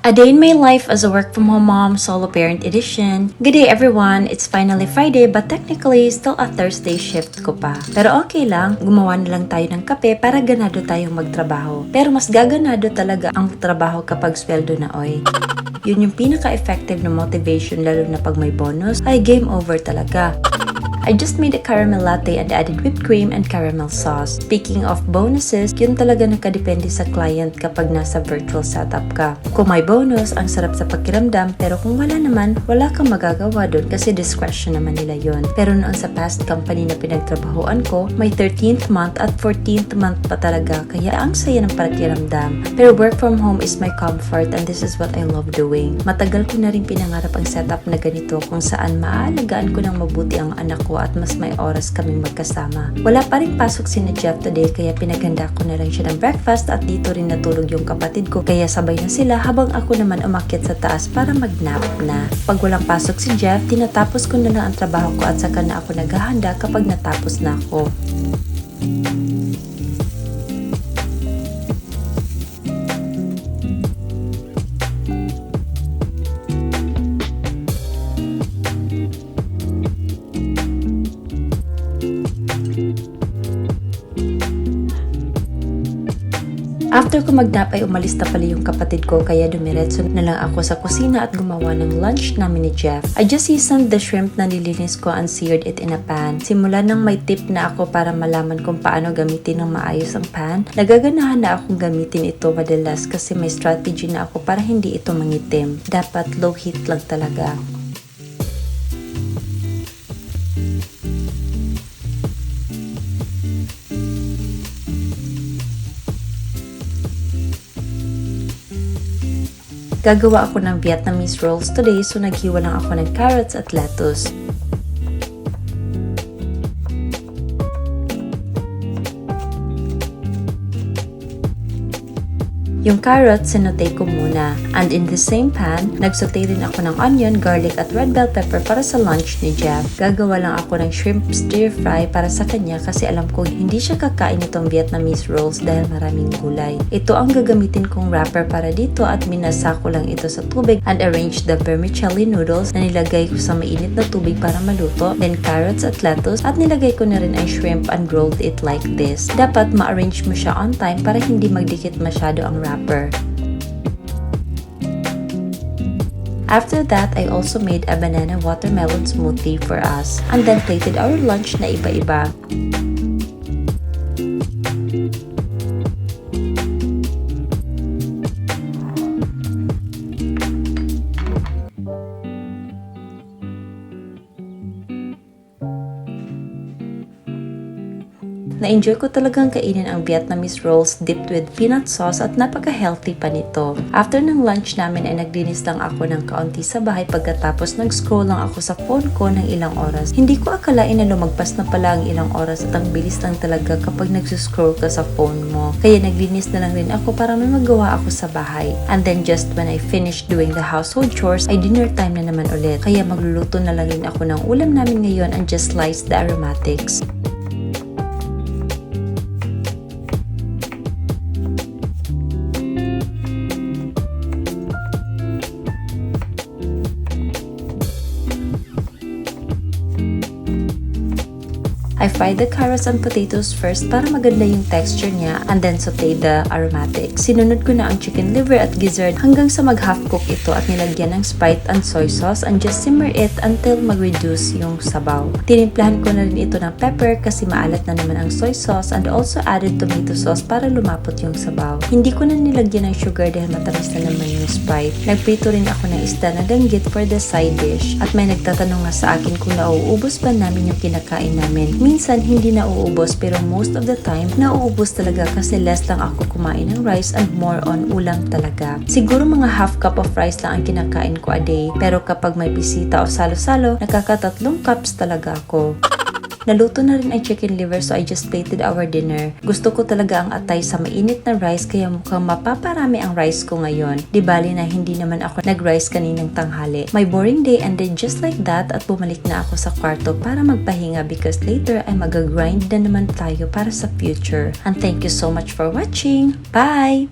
A Day in My Life as a Work From Home Mom Solo Parent Edition. Good day everyone! It's finally Friday but technically still a Thursday shift ko pa. Pero okay lang, gumawa na lang tayo ng kape para ganado tayong magtrabaho. Pero mas gaganado talaga ang trabaho kapag sweldo na oy. Yun yung pinaka-effective na motivation lalo na pag may bonus ay game over talaga. I just made a caramel latte and added whipped cream and caramel sauce. Speaking of bonuses, yun talaga nakadepende sa client kapag nasa virtual setup ka. Kung may bonus, ang sarap sa pakiramdam, pero kung wala naman, wala kang magagawa doon kasi discretion naman nila yun. Pero noon sa past company na pinagtrabahoan ko, may 13th month at 14th month pa talaga, kaya ang saya ng pakiramdam. Pero work from home is my comfort and this is what I love doing. Matagal ko na rin pinangarap ang setup na ganito kung saan maaalagaan ko ng mabuti ang anak ko at mas may oras kaming magkasama. Wala pa rin pasok si Jeff today kaya pinaghanda ko na lang siya ng breakfast at dito rin natulog yung kapatid ko kaya sabay na sila habang ako naman umakyat sa taas para mag-nap na. Pag walang pasok si Jeff, tinatapos ko na lang ang trabaho ko at saka na ako naghahanda kapag natapos na ako. After ko mag-nap ay umalis na pala yung kapatid ko kaya dumiretso na lang ako sa kusina at gumawa ng lunch namin ni Jeff. I just seasoned the shrimp na nilinis ko and seared it in a pan. Simula nang may tip na ako para malaman kung paano gamitin ng maayos ang pan, nagaganahan na akong gamitin ito madalas kasi may strategy na ako para hindi ito mangitim. Dapat low heat lang talaga. Gagawa ako ng Vietnamese rolls today so naghiwa lang ako ng carrots at lettuce. Yung carrots, sinote ko muna. And in the same pan, nagsote rin ako ng onion, garlic at red bell pepper para sa lunch ni Jeff. Gagawa lang ako ng shrimp stir fry para sa kanya kasi alam kong hindi siya kakain itong Vietnamese rolls dahil maraming gulay. Ito ang gagamitin kong wrapper para dito at minasa ko lang ito sa tubig and arrange the vermicelli noodles na nilagay ko sa mainit na tubig para maluto, then carrots at lettuce at nilagay ko na rin ang shrimp and rolled it like this. Dapat ma-arrange mo siya on time para hindi magdikit masyado ang wrapper. After that, I also made a banana watermelon smoothie for us and then plated our lunch na iba-iba. Na-enjoy ko talagang kainin ang Vietnamese rolls dipped with peanut sauce at napaka-healthy pa nito. After ng lunch namin ay naglinis lang ako ng kaunti sa bahay pagkatapos nag-scroll lang ako sa phone ko ng ilang oras. Hindi ko akalain na lumagpas na pala ang ilang oras at ang bilis lang talaga kapag nag-scroll ka sa phone mo. Kaya naglinis na lang rin ako para may magawa ako sa bahay. And then just when I finished doing the household chores ay dinner time na naman ulit. Kaya magluluto na lang rin ako ng ulam namin ngayon and just slice the aromatics. I fried the carrots and potatoes first para maganda yung texture niya and then saute the aromatics. Sinunod ko na ang chicken liver at gizzard hanggang sa mag-half cook ito at nilagyan ng Sprite and soy sauce and just simmer it until mag-reduce yung sabaw. Tinimplahan ko na rin ito ng pepper kasi maalat na naman ang soy sauce and also added tomato sauce para lumapot yung sabaw. Hindi ko na nilagyan ng sugar dahil matamis na naman yung Sprite. Nagprito rin ako ng isda na danggit for the side dish at may nagtatanong nga sa akin kung nauubos ba namin yung kinakain namin. Minsan hindi nauubos pero most of the time nauubos talaga kasi less lang ako kumain ng rice and more on ulam talaga. Siguro mga half cup of rice lang ang kinakain ko a day pero kapag may bisita o salo-salo, nakakatatlong cups talaga ako. Naluto na rin ang chicken liver so I just plated our dinner. Gusto ko talaga ang atay sa mainit na rice kaya mukhang mapaparami ang rice ko ngayon. Di bali na hindi naman ako nag-rice kaninang tanghali. My boring day ended just like that at bumalik na ako sa kwarto para magpahinga because later ay mag-grind na naman tayo para sa future. And thank you so much for watching. Bye!